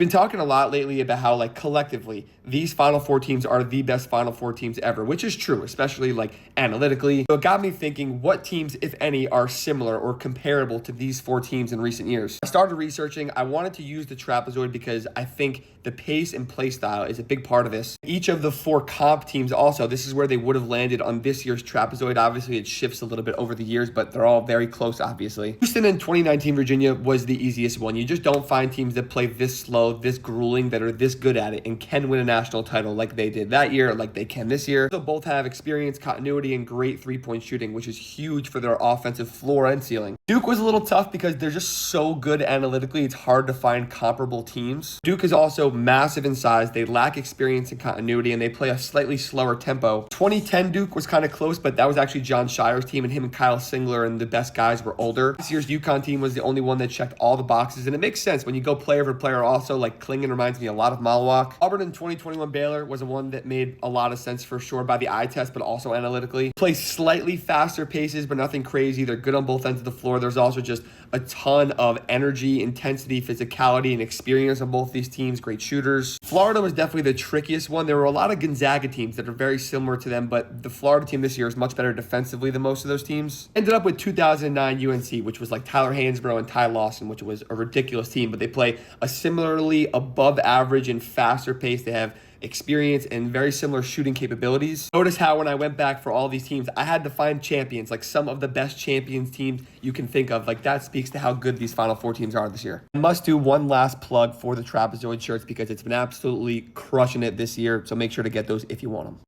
Been talking a lot lately about how like collectively these Final Four teams are the best Final Four teams ever, which is true, especially like analytically. So it got me thinking what teams, if any, are similar or comparable to these four teams in recent years. I started researching. I wanted to use the trapezoid because I think the pace and play style is a big part of this. Each of the four comp teams also, this is where they would have landed on this year's trapezoid. Obviously, it shifts a little bit over the years, but they're all very close, obviously. Houston in 2019 Virginia was the easiest one. You just don't find teams that play this slow, this grueling, that are this good at it and can win a national title like they did that year, like they can this year. So both have experience, continuity, and great three-point shooting, which is huge for their offensive floor and ceiling. Duke was a little tough because they're just so good analytically. It's hard to find comparable teams. Duke is also massive in size. They lack experience and continuity, and they play a slightly slower tempo. 2010 Duke was kind of close, but that was actually John Shire's team, and him and Kyle Singler and the best guys were older. This year's UConn team was the only one that checked all the boxes, and it makes sense when you go player for player. Also, like Klingon reminds me a lot of Malawak. Auburn in 2021 Baylor was a one that made a lot of sense for sure by the eye test, but also analytically. Play slightly faster paces, but nothing crazy. They're good on both ends of the floor. There's also just a ton of energy, intensity, physicality, and experience on both these teams. Great shooters. Florida was definitely the trickiest one. There were a lot of Gonzaga teams that are very similar to them, but the Florida team this year is much better defensively than most of those teams. Ended up with 2009 UNC, which was like Tyler Hansbrough and Ty Lawson, which was a ridiculous team, but they play a similarly above average and faster pace. They have experience and very similar shooting capabilities. Notice how when I went back for all these teams, I had to find champions, like some of the best champions teams you can think of. Like that speaks to how good these Final Four teams are this year. I must do one last plug for the trapezoid shirts because it's been absolutely crushing it this year. So make sure to get those if you want them.